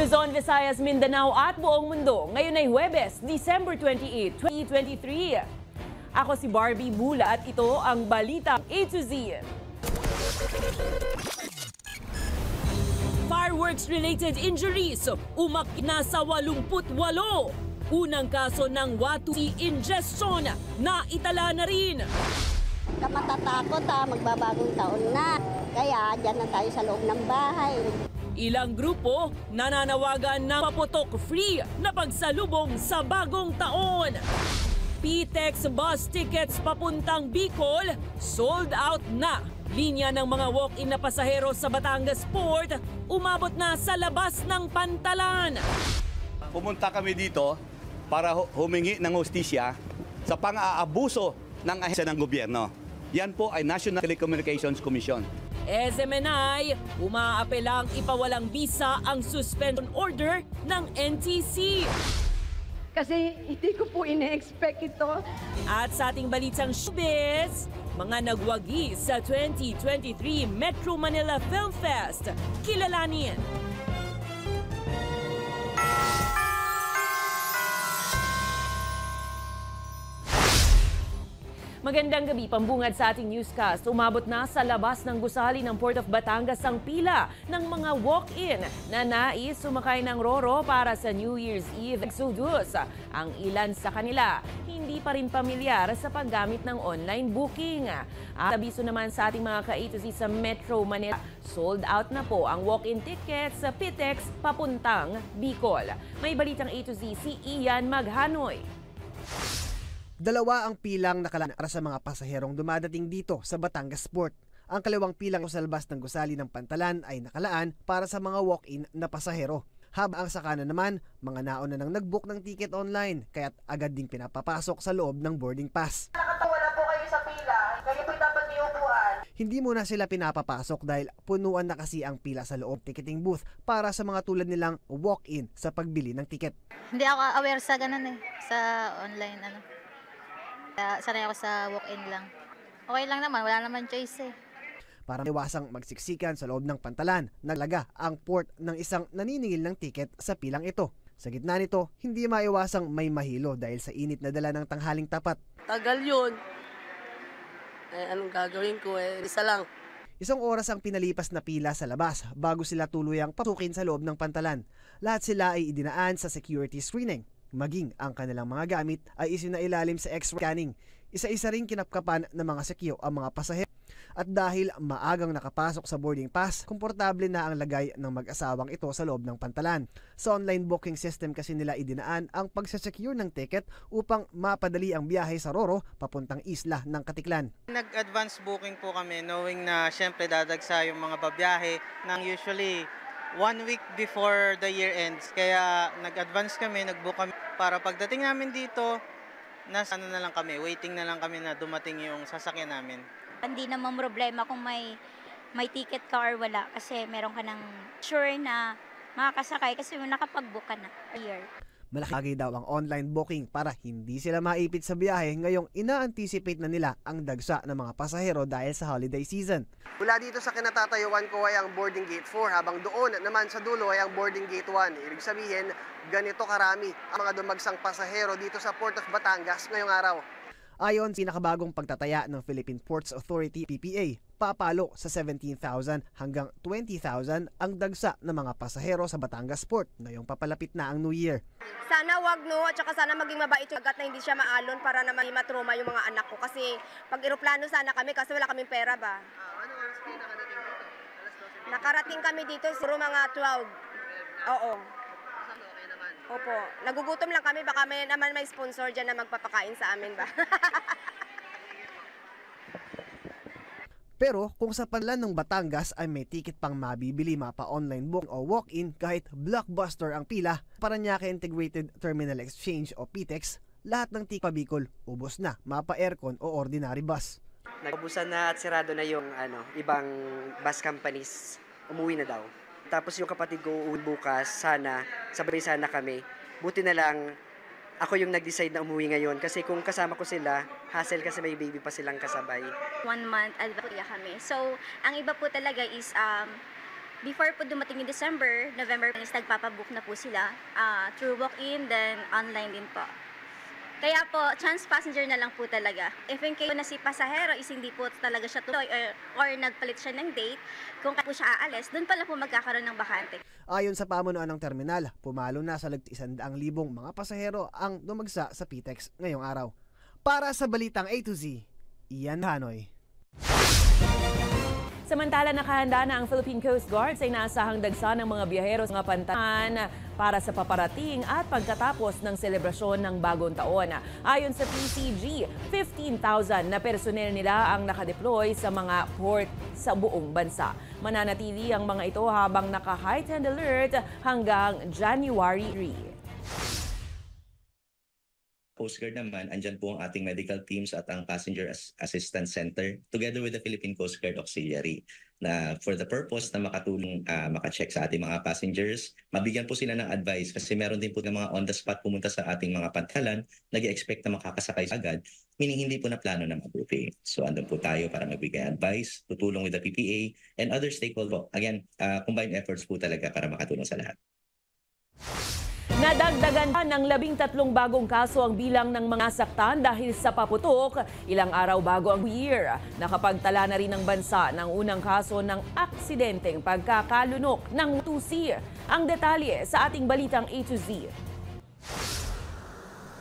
Luzon, Visayas, Mindanao at buong mundo. Ngayon ay Huwebes, December 28, 2023. Ako si Barbie Bula at ito ang Balita A to Z. Fireworks-related injuries, umakina sa 88. Unang kaso ng watu ingestion na itala na rin. Matatakot magbabagong taon na. Kaya dyan na tayo sa loob ng bahay. Ilang grupo nananawagan ng paputok-free na pagsalubong sa bagong taon. PTEX bus tickets papuntang Bicol, sold out na. Linya ng mga walk-in na pasahero sa Batangas Port, umabot na sa labas ng pantalan. Pumunta kami dito para humingi ng hustisya sa pang-aabuso ng ahensya ng gobyerno. Yan po ay National Telecommunications Commission. SMNI, umaapelang ipawalang bisa ang suspension order ng NTC. Kasi hindi ko po ine-expect ito. At sa ating balitang showbiz, mga nagwagi sa 2023 Metro Manila Film Fest. Kilalanin. Magandang gabi, pambungad sa ating newscast. Umabot na sa labas ng gusali ng Port of Batangas ang pila ng mga walk-in na nais sumakay ng Roro para sa New Year's Eve exodus. Ang ilan sa kanila hindi pa rin pamilyar sa paggamit ng online booking. At abiso naman sa ating mga ka-A to Z sa Metro Manila, sold out na po ang walk-in tickets sa PTEX papuntang Bicol. May balitang A to Z si Ian Maghanoy. Dalawa ang pilang nakalaan para sa mga pasaherong dumadating dito sa Batangas Port. Ang kalawang pilang sa labas ng gusali ng pantalan ay nakalaan para sa mga walk-in na pasahero. Habang ang sakana naman, mga nauna nang nag-book ng ticket online, kaya't agad ding pinapapasok sa loob ng boarding pass. Nakatawa po kayo sa pila, kayo po dapat niupuan. Hindi muna sila pinapapasok dahil punuan na kasi ang pila sa loob ticketing booth para sa mga tulad nilang walk-in sa pagbili ng ticket. Hindi ako aware sa ganun sa online sanay ako sa walk-in lang. Okay lang naman, wala naman choice Para iwasang magsiksikan sa loob ng pantalan, naglaga ang port ng isang naniningil ng ticket sa pilang ito. Sa gitna nito, hindi maiwasang may mahilo dahil sa init na dala ng tanghaling tapat. Tagal yun. Anong gagawin ko isa lang. Isang oras ang pinalipas na pila sa labas bago sila tuluyang pasukin sa loob ng pantalan. Lahat sila ay idinaan sa security screening. Maging ang kanilang mga gamit ay isinailalim sa X-ray scanning. Isa-isa rin kinapkapan ng mga sekyo ang mga pasahero. At dahil maagang nakapasok sa boarding pass, komportable na ang lagay ng mag-asawang ito sa loob ng pantalan. Sa online booking system kasi nila idinaan ang pagsasecure ng ticket upang mapadali ang biyahe sa Roro papuntang isla ng Katiklan. Nag-advance booking po kami knowing na syempre dadagsa yung mga babiyahe ng usually 1 week before the year ends. Kaya nag-advance kami, nag-book kami para pagdating namin dito, nasa na lang kami, waiting na lang kami na dumating yung sasakyan namin. Hindi naman problema kung may ticket ka or wala kasi meron ka ng sure na makakasakay kasi nakapag-book ka na a year. Malaki bagay daw ang online booking para hindi sila maipit sa biyahe ngayong ina-anticipate na nila ang dagsa ng mga pasahero dahil sa holiday season. Mula dito sa kinatatayuan ko ay ang boarding gate 4 habang doon naman sa dulo ay ang boarding gate 1. Ibig sabihin, ganito karami ang mga dumagsang pasahero dito sa Port of Batangas ngayong araw. Ayon sa pinakabagong pagtataya ng Philippine Ports Authority PPA, papalo sa 17,000 hanggang 20,000 ang dagsa ng mga pasahero sa Batangas Port ngayong papalapit na ang New Year. Sana wag at saka sana maging mabait yung agat na hindi siya maalon para naman matroma yung mga anak ko. Kasi pag eroplano sana kami kasi wala kaming pera ba. Ano oras kayo nakarating dito? Nakarating kami dito siguro mga 12. Oo. Opo. Nagugutom lang kami. Baka may naman may sponsor dyan na magpapakain sa amin ba? Pero kung sa panlan ng Batangas ay may ticket pang mabibili mapa-online book o walk-in kahit blockbuster ang pila, Parañaque Integrated Terminal Exchange o PTEX, lahat ng ticket pa Bicol ubos na mapa-aircon o ordinary bus. Nagbusan na at sirado na yung ibang bus companies, umuwi na daw. Tapos yung kapatid ko uuwi bukas, sabay sana kami. Buti na lang ako yung nag-decide na umuwi ngayon kasi kung kasama ko sila, hassle kasi may baby pa silang kasabay. 1 month advance kami. So, ang iba po talaga is Before po dumating yung December, November, nagpapabook na po sila through walk-in, then online din po. Kaya po, chance passenger na lang po talaga. If in case na si pasahero is hindi po talaga siya tuloy or nagpalit siya ng date, kung kaya po siya aalis, doon pala po magkakaroon ng bakante. Ayon sa pamunuan ng terminal, pumalo na sa 100,000 mga pasahero ang dumagsa sa PTEX ngayong araw. Para sa Balitang A to Z, Ian Hanoy. Samantala, nakahanda na ang Philippine Coast Guard sa inaasahang dagsa ng mga biyahero sa mga pantalan para sa paparating at pagkatapos ng selebrasyon ng Bagong Taon. Ayon sa PCG, 15,000 na personel nila ang nakadeploy sa mga port sa buong bansa. Mananatili ang mga ito habang naka-heightened alert hanggang January 3. Coast Guard naman, andyan po ang ating medical teams at ang Passenger Assistance Center together with the Philippine Coast Guard Auxiliary na for the purpose na makatulong makacheck sa ating mga passengers, mabigyan po sila ng advice kasi meron din po ng mga on the spot pumunta sa ating mga pantalan, nag-expect na makakasakay agad, meaning hindi po na plano na mag-booking. So andun po tayo para magbigay advice, tutulong with the PPA and other stakeholders. Again, combined efforts po talaga para makatulong sa lahat. Nadagdagan ng 13 bagong kaso ang bilang ng mga saktan dahil sa paputok ilang araw bago ang year. Nakapagtala na rin ng bansa ng unang kaso ng aksidenteng pagkakalunok ng tusi. Ang detalye sa ating Balitang A to Z.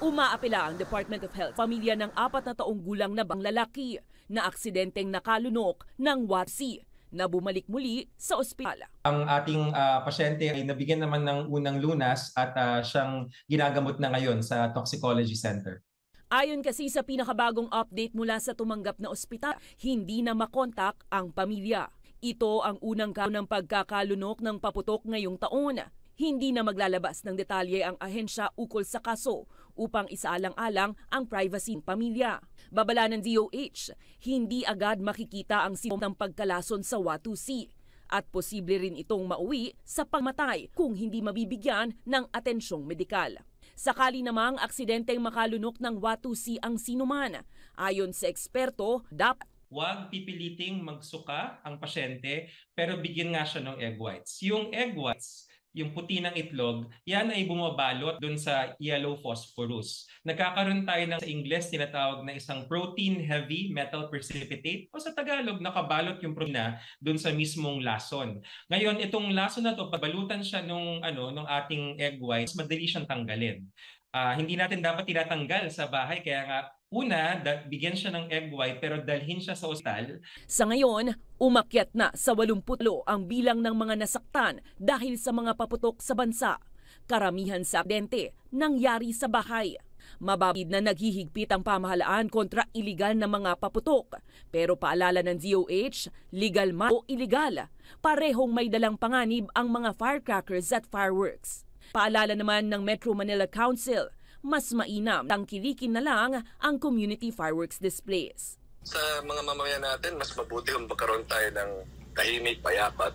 Umaapela ang Department of Health pamilya ng 4 na taong gulang na lalaki na aksidenteng nakalunok ng WATC na bumalik muli sa ospital. Ang ating pasyente ay nabigyan naman ng unang lunas at siyang ginagamot na ngayon sa Toxicology Center. Ayon kasi sa pinakabagong update mula sa tumanggap na ospital, hindi na makontak ang pamilya. Ito ang unang kaso ng pagkakalunok ng paputok ngayong taon. Hindi na maglalabas ng detalye ang ahensya ukol sa kaso upang isaalang-alang ang privacy ng pamilya. Babala ng DOH, hindi agad makikita ang simptom ng pagkalason sa WATC at posible rin itong mauwi sa pagmatay kung hindi mabibigyan ng atensyong medikal. Sakali namang aksidenteng makalunok ng WATC ang sinuman, ayon sa eksperto, dapat huwag pipiliting magsuka ang pasyente pero bigyan nga siya ng egg whites. Yung egg whites, yung puti ng itlog, yan ay bumabalot dun sa yellow phosphorus. Nagkakaroon tayo ng sa Ingles tinatawag na isang protein-heavy metal precipitate o sa Tagalog nakabalot yung protein dun sa mismong lason. Ngayon, itong lason na to, pagbalutan siya nung ating egg whites, madali siyang tanggalin. Hindi natin dapat tinatanggal sa bahay kaya nga una, bigyan siya ng egg white pero dalhin siya sa ospital. Sa ngayon, umakyat na sa 80 ang bilang ng mga nasaktan dahil sa mga paputok sa bansa. Karamihan sa aksidente nangyari sa bahay. Mababid na naghihigpit ang pamahalaan kontra iligal na mga paputok. Pero paalala ng DOH, legal man o iligal, parehong may dalang panganib ang mga firecrackers at fireworks. Paalala naman ng Metro Manila Council, mas mainam tangkilikin na lang ang community fireworks displays. Sa mga mamamayan natin, mas mabuti kung magkaroon tayo ng tahimik, payapa,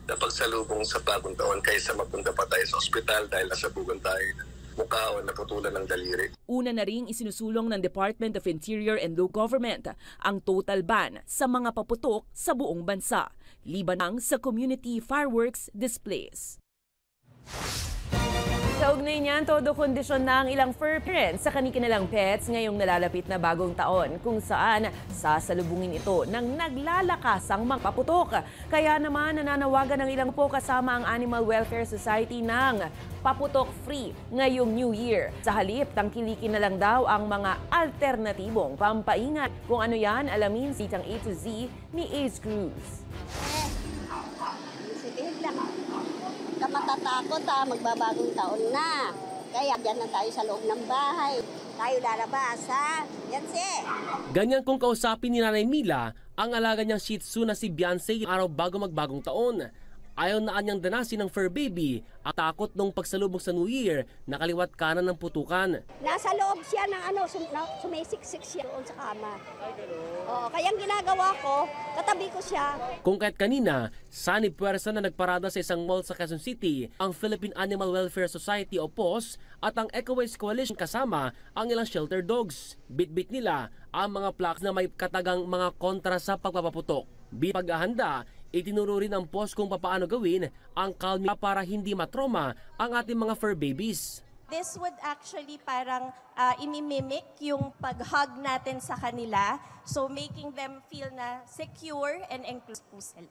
na pagsalubong sa Bagong Taon kaysa mapunta pa tayo sa ospital dahil nasabugan tayo ng mukha o naputulan ng daliri. Una na ring isinusulong ng Department of Interior and Local Government ang total ban sa mga paputok sa buong bansa, liban sa community fireworks displays. Kaugnay niyan, todo kondisyon na ang ilang fur parents sa kanilang pets ngayong nalalapit na Bagong Taon kung saan sasalubungin ito ng naglalakasang mga paputok. Kaya naman nananawagan ng ilang po kasama ang Animal Welfare Society ng paputok free ngayong New Year. Sa halip, tangkilikin na lang daw ang mga alternatibong pampaingat. Kung ano yan, alamin si A to Z ni Ace Cruz. Matatakot magbabagong taon na. Kaya dyan na tayo sa loob ng bahay. Tayo lalabas ha. Yan si. Ganyan kung kausapin ni Nanay Mila ang alaga niyang Shih Tzu na si Beyonce araw bago magbagong taon. Ayaw na anyang danasin ng fur baby at takot nung pagsalubong sa New Year na kaliwat kanan ng putukan. Nasa loob siya ng sumisiksik siya doon sa kama. Oo, kaya ang ginagawa ko, katabi ko siya. Kung kahit kanina, sanib puwersa na nagparada sa isang mall sa Quezon City ang Philippine Animal Welfare Society o POS at ang Ecoways Coalition kasama ang ilang shelter dogs. Bit-bit nila ang mga plaques na may katagang mga kontra sa pagpapaputok. Paghahanda, Itinuro rin ang post kung paano gawin ang calm para hindi matroma ang ating mga fur babies. This would actually parang imimimic yung pag-hug natin sa kanila. So making them feel na secure and enclosed po sila.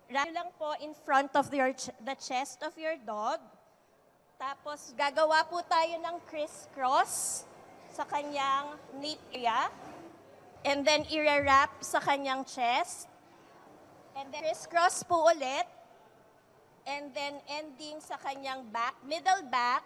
Run lang po in front of the chest of your dog. Tapos gagawa po tayo ng crisscross sa kanyang nape area. And then i-wrap sa kanyang chest. And then crisscross po ulit. And then ending sa kanyang back, middle back.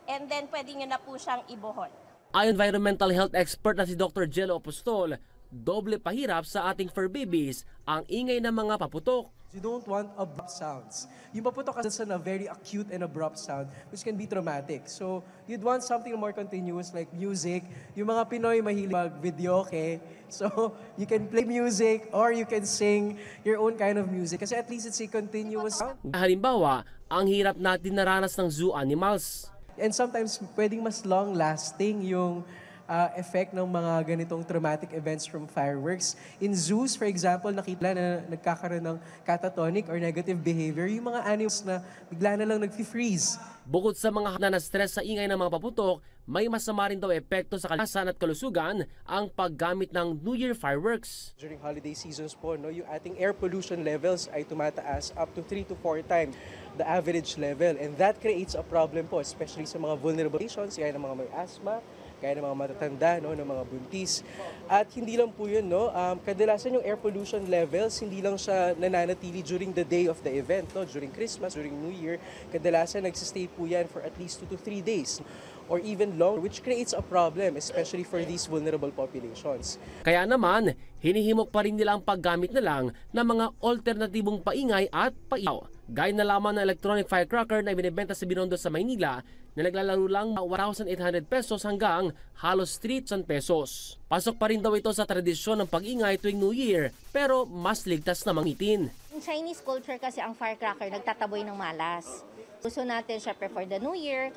And then pwede nyo na po siyang ibuhon. Ayon environmental health expert na si Dr. Jello Apostol, doble pahirap sa ating fur babies ang ingay ng mga paputok. You don't want abrupt sounds. Yung paputok kasi na very acute and abrupt sound which can be traumatic. So you'd want something more continuous like music. Yung mga Pinoy mahilig mag-video, okay? So you can play music or you can sing your own kind of music kasi at least it's a continuous sound. Halimbawa, ang hirap natin naranas ng zoo animals. And sometimes pwedeng mas long-lasting yung effect ng mga ganitong traumatic events from fireworks. In zoos, for example, nakita na nagkakaroon ng catatonic or negative behavior yung mga animals na bigla na lang nag-freeze. Bukod sa mga na-stress sa ingay ng mga paputok, may masama rin daw epekto sa kalikasan at kalusugan ang paggamit ng New Year fireworks. During holiday seasons po, no, yung ating air pollution levels ay tumataas up to 3 to 4 times the average level. And that creates a problem po, especially sa mga vulnerable patients, kaya ng mga may asthma, kaya ng mga matatanda, no, ng mga buntis. At hindi lang po yun, no, kadalasan yung air pollution levels, hindi lang siya nananatili during the day of the event, no, during Christmas, during New Year. Kadalasan nagsistay po yan for at least 2 to 3 days or even longer, which creates a problem, especially for these vulnerable populations. Kaya naman, hinihimok pa rin nila ang paggamit na lang ng mga alternatibong paingay at pailaw. Gaya na lamang ng electronic firecracker na ibinebenta sa Binondo sa Maynila na naglalaro lang 1,800 pesos hanggang halos 3,000 pesos. Pasok pa rin daw ito sa tradisyon ng pag-ingay tuwing New Year, pero mas ligtas na mangitin. In Chinese culture kasi ang firecracker nagtataboy ng malas. Gusto natin syempre for the New Year,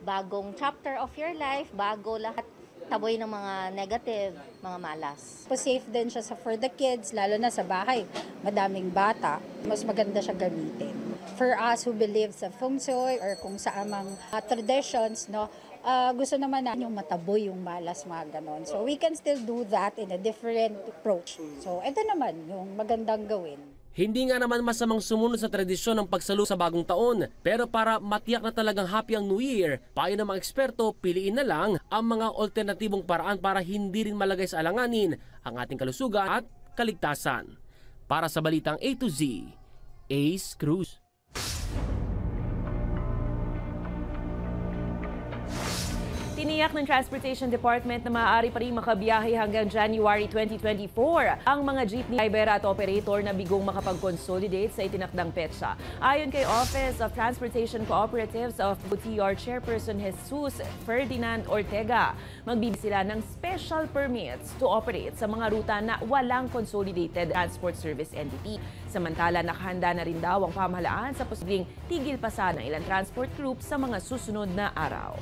bagong chapter of your life, bago lahat taboy ng mga negative, mga malas. Safe din siya for the kids, lalo na sa bahay. Madaming bata, mas maganda siya gamitin. For us who believe sa feng shui or kung sa amang traditions, no, gusto naman natin yung mataboy yung malas, mga ganon. So we can still do that in a different approach. So ito naman yung magandang gawin. Hindi nga naman masamang sumunod sa tradisyon ng pagsalo sa bagong taon, pero para matiyak na talagang happy ang New Year, payo ng mga eksperto, piliin na lang ang mga alternatibong paraan para hindi rin malagay sa alanganin ang ating kalusugan at kaligtasan. Para sa Balitang A to Z, Ace Cruz. Tiniyak ng Transportation Department na maaari pa rin makabiyahe hanggang January 2024 ang mga jeepney driver at operator na bigong makapag-consolidate sa itinakdang petsa. Ayon kay Office of Transportation Cooperatives of OTR Chairperson Jesus Ferdinand Ortega, magbibigay sila ng special permits to operate sa mga ruta na walang consolidated transport service entity. Samantala, nakahanda na rin daw ang pamahalaan sa posibleng tigil pasada ng ilang transport group sa mga susunod na araw.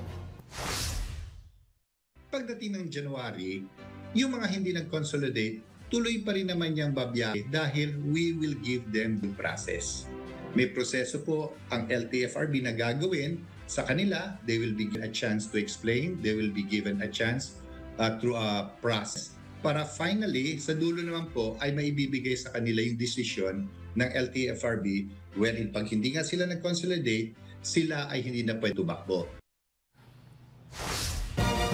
Pagdating ng January, yung mga hindi nag-consolidate, tuloy pa rin naman niyang babiyahe dahil we will give them the process. May proseso po ang LTFRB na gagawin sa kanila. They will be given a chance to explain. They will be given a chance through a process. Para finally, sa dulo naman po, ay maibibigay sa kanila yung desisyon ng LTFRB wherein pag hindi nga sila nag-consolidate, sila ay hindi na pwede tumakbo.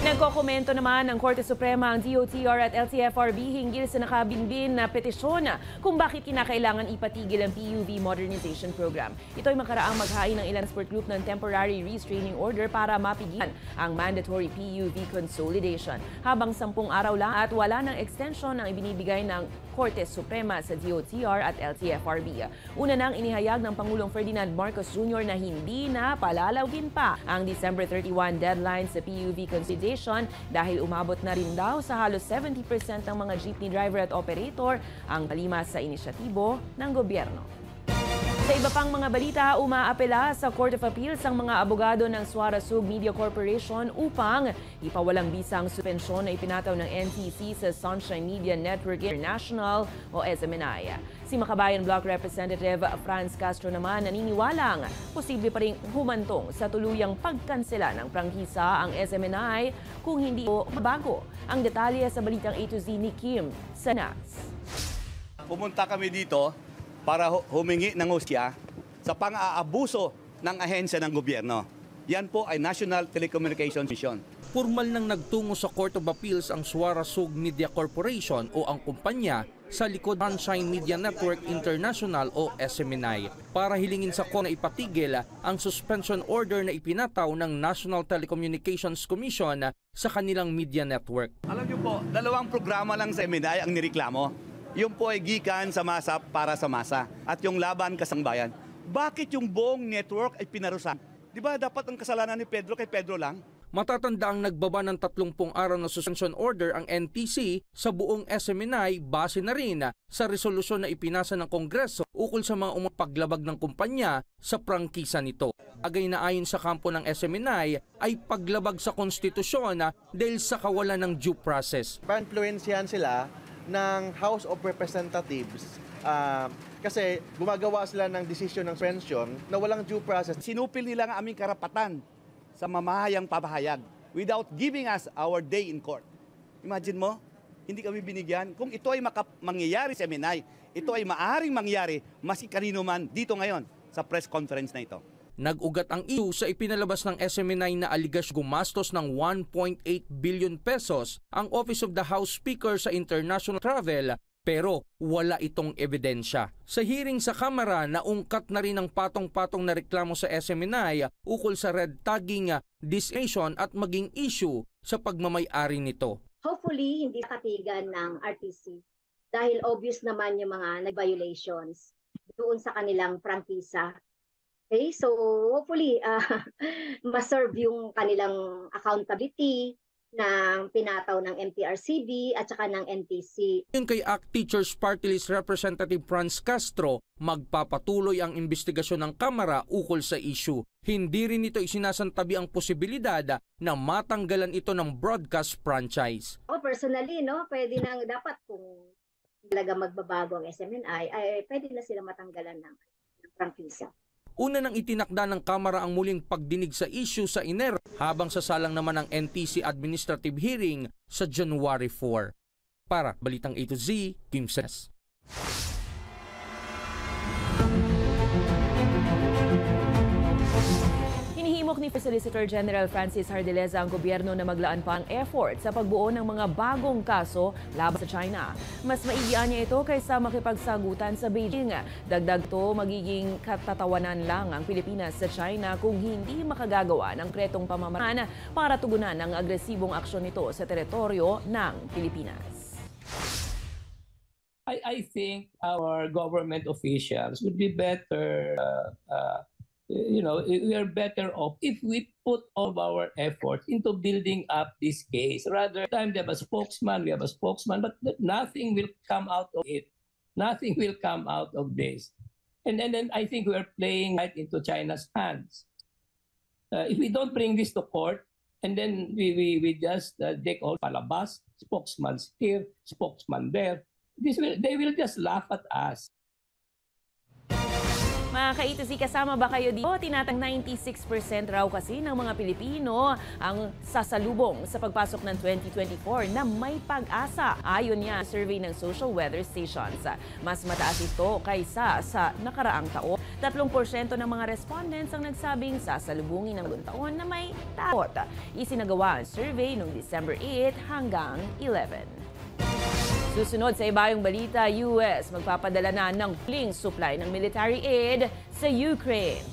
Nagkokomento naman ng Korte Suprema ang DOTR at LTFRB hinggil sa nakabinbin na petisyon kung bakit kinakailangan ipatigil ang PUV Modernization Program. Ito ay makaraang maghain ng ilang transport group ng temporary restraining order para mapigilan ang mandatory PUV consolidation. Habang 10 araw lang at wala ng extension ang ibinibigay ng Korte Suprema sa DOTR at LTFRB. Una nang inihayag ng Pangulong Ferdinand Marcos Jr. na hindi na palalawgin pa ang December 31 deadline sa PUV consolidation dahil umabot na rin daw sa halos 70% ng mga jeepney driver at operator ang kalima sa inisyatibo ng gobyerno. Sa Sa iba pang mga balita, umaapela sa Court of Appeals ang mga abogado ng Suarasug Media Corporation upang ipawalang bisa ang suspensyon na ipinataw ng NTC sa Sunshine Media Network International o SMNI. Si Makabayan Block Representative Franz Castro naman naniniwalang posible pa rin humantong sa tuluyang pagkansela ng prangkisa ang SMNI kung hindi o mabago. Ang detalye sa balitang A to Z ni Kim Sanas. Pumunta kami dito para humingi ng hustisya sa pang-aabuso ng ahensya ng gobyerno. Yan po ay National Telecommunications Commission. Formal nang nagtungo sa Court of Appeals ang Suarasug Media Corporation o ang kumpanya sa likod Sunshine Media Network International o SMNI para hilingin sa CON na ipatigil ang suspension order na ipinataw ng National Telecommunications Commission sa kanilang media network. Alam niyo po, 2 programa lang sa SMNI ang nireklamo. Yung po ay gikan sa masa para sa masa at yung laban kasangbayan. Bakit yung buong network ay pinarusahan? Di ba dapat ang kasalanan ni Pedro kay Pedro lang? Matatanda ang nagbaba ng 30 araw na suspension order ang NTC sa buong SMNI base na rin sa resolusyon na ipinasa ng Kongreso ukol sa mga paglabag ng kumpanya sa prangkisa nito. Agay na ayon sa kampo ng SMNI ay paglabag sa konstitusyon dahil sa kawalan ng due process. Pa-influensyahan sila ng House of Representatives kasi gumagawa sila ng desisyon ng suspension na walang due process. Sinupil nila ang aming karapatan sa mamahayang pabahayag without giving us our day in court. Imagine mo, hindi kami binigyan. Kung ito ay mangyayari sa SMNI, ito ay maaaring mangyari maski kanino man dito ngayon sa press conference na ito. Nag-ugat ang issue sa ipinalabas ng SMNI na aligasyon gumastos ng 1.8 billion pesos ang Office of the House Speaker sa international travel pero wala itong ebidensya. Sa hearing sa Kamara, naungkat na rin ang patong-patong na reklamo sa SMNI ukol sa red tagging, disinformation at maging issue sa pagmamay-ari nito. Hopefully, hindi katigan ng RTC dahil obvious naman yung mga nag-violations doon sa kanilang prangkisa. Okay, so hopefully ma-serve yung kanilang accountability na pinataw ng MTRCB at saka ng NTC. Yung kay ACT Teachers Party List Representative Franz Castro, magpapatuloy ang investigasyon ng Kamara ukol sa issue. Hindi rin ito isinasantabi ang posibilidad na matanggalan ito ng broadcast franchise. Personally, no, pwede nang dapat kung talaga magbabago ang SMNI, ay pwede na sila matanggalan ng prangkisa. Una nang itinakda ng Kamara ang muling pagdinig sa issue sa INER habang sasalang naman ang NTC administrative hearing sa January 4. Para Balitang A to Z, Kim Sanas. Hinihimok ni Solicitor General Francis Hardileza ang gobyerno na maglaan pa ang effort sa pagbuo ng mga bagong kaso laban sa China. Mas maigian niya ito kaysa makipagsagutan sa Beijing. Dagdag to, magiging katatawanan lang ang Pilipinas sa China kung hindi makagagawa ng kretong pamamaraan para tugunan ang agresibong aksyon nito sa teritoryo ng Pilipinas. I think our government officials would be better we are better off if we put all of our efforts into building up this case. Rather time they have a spokesman, we have a spokesman, but nothing will come out of it. Nothing will come out of this. And then I think we are playing right into China's hands. If we don't bring this to court, and then we just take all palabas, spokesman here, spokesman there, they will just laugh at us. Mga ka-A2Z, kasama ba kayo dito? Tinatang 96% raw kasi ng mga Pilipino ang sasalubong sa pagpasok ng 2024 na may pag-asa. Ayon niya sa survey ng Social Weather Stations. Mas mataas ito kaysa sa nakaraang taon. 3% ng mga respondents ang nagsabing sasalubungin ng buong taon na may takot. Isinagawa ang survey noong December 8 hanggang 11. Susunod sa ibayong balita, US magpapadala na ng huling supply ng military aid sa Ukraine.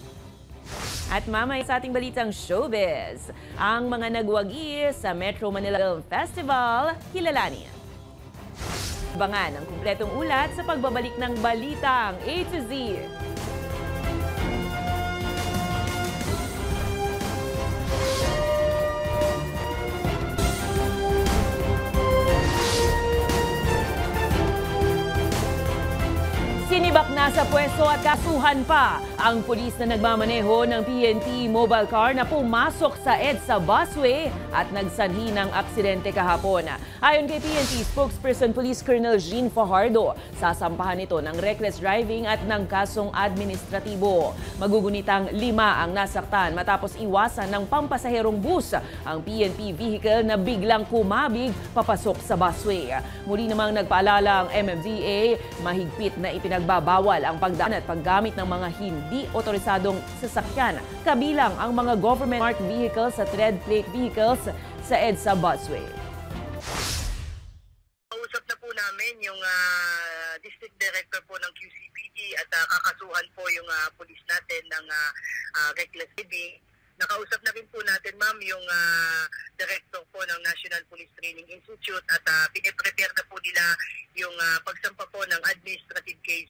At mamaya sa ating balitang showbiz, ang mga nagwagi sa Metro Manila Film Festival, kilalanin. Abangan ang kumpletong ulat sa pagbabalik ng balitang A to Z. Sinibak na Nasa pwesto at kasuhan pa ang pulis na nagmamaneho ng PNP mobile car na pumasok sa EDSA busway at nagsanhi ng aksidente kahapon. Ayon kay PNP spokesperson Police Colonel Jean Fajardo, sasampahan ito ng reckless driving at ng kasong administratibo. Magugunitang 5 ang nasaktan matapos iwasan ng pampasaherong bus ang PNP vehicle na biglang kumabig papasok sa busway. Muli namang nagpaalala ang MMDA, mahigpit na ipinagbabawal ang pagdaan at paggamit ng mga hindi otorisadong sasakyan, kabilang ang mga government marked vehicles at red plate vehicles sa EDSA busway. Kausap na po namin yung district director po ng QCPD at kakasuhan po yung police natin ng reckless driving. Nakausap na rin po natin, ma'am, yung director po ng National Police Training Institute at piniprepare na po nila yung pagsampa po ng administrative case.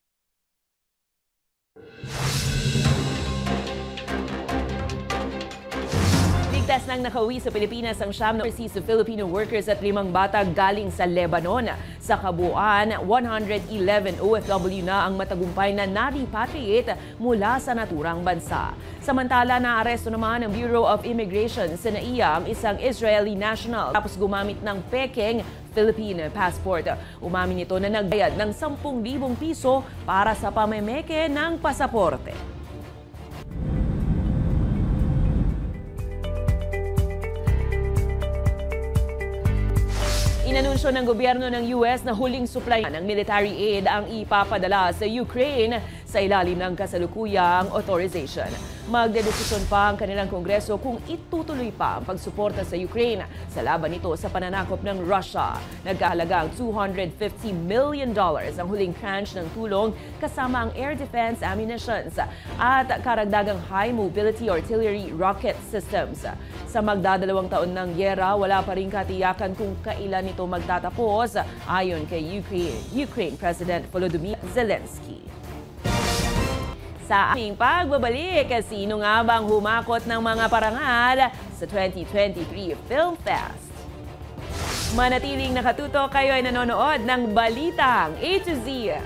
Ligtas nang nakauwi sa Pilipinas ang 9 overseas Filipino workers at 5 bata galing sa Lebanon. Sa kabuuan, 111 OFW na ang matagumpay na na-repatriate mula sa naturang bansa. Samantala, naaresto naman ng Bureau of Immigration sa NAIA ang isang Israeli national tapos gumamit ng peking Philippine passport. Umamin ito na nagbayad ng 10,000 piso para sa pamemeke ng pasaporte. Inanunsyo ng gobyerno ng US na huling supply ng military aid ang ipapadala sa Ukraine sa ilalim ng kasalukuyang authorization. Magdedesisyon pa ang kanilang kongreso kung itutuloy pa ang pagsuporta sa Ukraine sa laban nito sa pananakop ng Russia. Nagkahalagang $250 million ang huling tranche ng tulong kasama ang air defense ammunitions at karagdagang high mobility artillery rocket systems. Sa magdadalawang taon ng gyera, wala pa rin katiyakan kung kailan ito magtatapos ayon kay Ukraine President Volodymyr Zelensky. Sa aming pagbabalik, sino nga bang humakot ng mga parangal sa 2023 Film Fest? Manatiling nakatutok, kayo ay nanonood ng Balitang A to Z.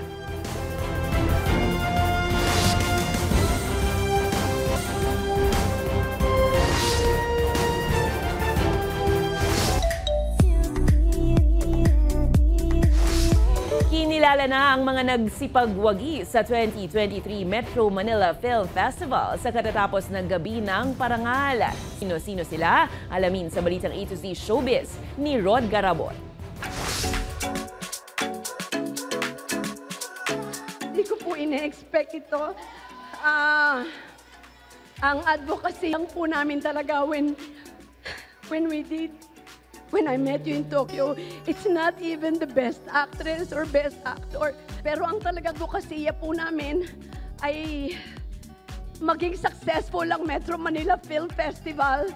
Kinilala na ang mga nagsipagwagi sa 2023 Metro Manila Film Festival sa katatapos ng gabi ng parangal. Sino-sino sila? Alamin sa Balitang A to Z Showbiz ni Rod Garabon. Hindi ko po ine-expect ito. Ang advocacy lang po namin talaga when I met you in Tokyo, it's not even the best actress or best actor. Pero ang talagang advokasya po namin ay maging successful ang Metro Manila Film Festival.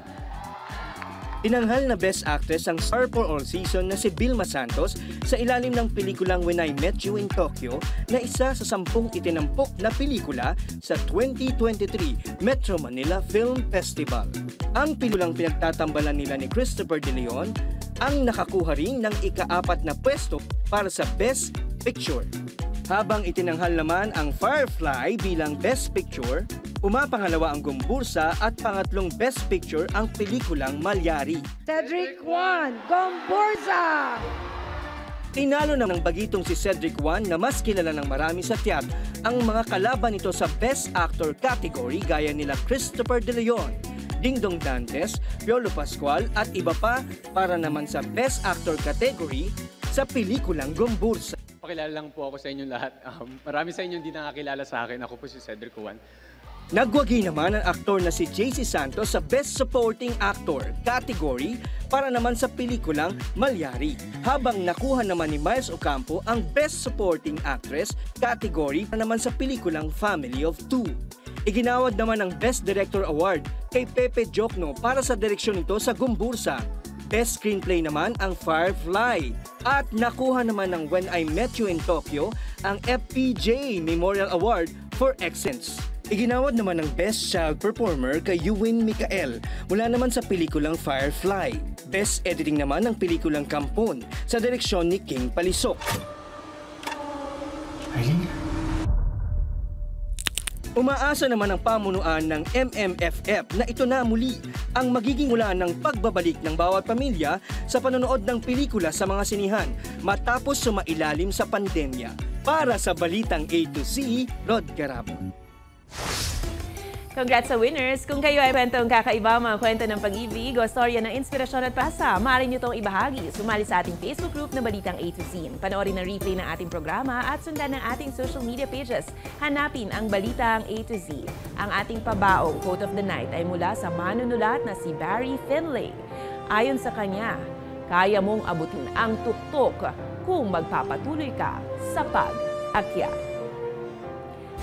Tinanghal na Best Actress ang star for all season na si Vilma Santos sa ilalim ng pelikulang When I Met You in Tokyo na isa sa 10 itinampok na pelikula sa 2023 Metro Manila Film Festival. Ang pelikulang pinagtatambalan nila ni Christopher De Leon ang nakakuha rin ng ika-4 na pwesto para sa Best Picture. Habang itinanghal naman ang Firefly bilang Best Picture, umapangalawa ang Gumbursa at pangatlong Best Picture ang pelikulang Malyari. Cedric Juan, Gumbursa! Tinalo naman ng bagitong si Cedric Juan na mas kilala ng marami sa teatro ang mga kalaban nito sa Best Actor category gaya nila Christopher De Leon, Dingdong Dantes, Piolo Pascual at iba pa para naman sa Best Actor category sa pelikulang Gumbursa. Pakilala lang po ako sa inyong lahat. Marami sa inyo hindi nakakilala sa akin. Ako po si Cedric Juan. Nagwagi naman ang aktor na si JC Santos sa Best Supporting Actor category para naman sa pelikulang Malyari. Habang nakuha naman ni Miles Ocampo ang Best Supporting Actress category para naman sa pelikulang Family of Two. Iginawad naman ang Best Director Award kay Pepe Jocno para sa direksyon nito sa Gumbursa. Best Screenplay naman ang Firefly. At nakuha naman ng When I Met You in Tokyo ang FPJ Memorial Award for Excellence. Iginawad naman ng Best Child Performer kay Ewan Micael mula naman sa pelikulang Firefly. Best Editing naman ng pelikulang Kampon sa direksyon ni King Palisok. Eileen? Umaasa naman ang pamunuan ng MMFF na ito na muli ang magiging ulan ng pagbabalik ng bawat pamilya sa panonood ng pelikula sa mga sinihan matapos sumailalim sa pandemya. Para sa Balitang A to Z, Rod Garabon. Congrats sa winners! Kung kayo ay kwentong kakaiba, mga kwento ng pag-ibig o storya ng inspirasyon at pasa, maaari nyo itong ibahagi. Sumali sa ating Facebook group na Balitang A to Z. Panoorin ang replay ng ating programa at sundan ng ating social media pages. Hanapin ang Balitang A to Z. Ang ating pabaong quote of the night ay mula sa manunulat na si Barry Finlay. Ayon sa kanya, kaya mong abutin ang tuktok kung magpapatuloy ka sa pag-akyat.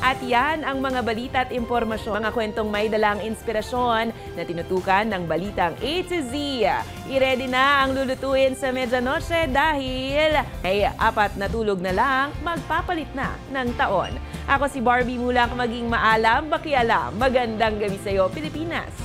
At yan ang mga balita at impormasyon, mga kwentong may dalang inspirasyon na tinutukan ng Balitang A to Z. I-ready na ang lulutuin sa medianoche dahil ay 4 na tulog na lang, magpapalit na ng taon. Ako si Barbie Mulak, maging maalam, bakialam. Magandang gabi sa iyo, Pilipinas!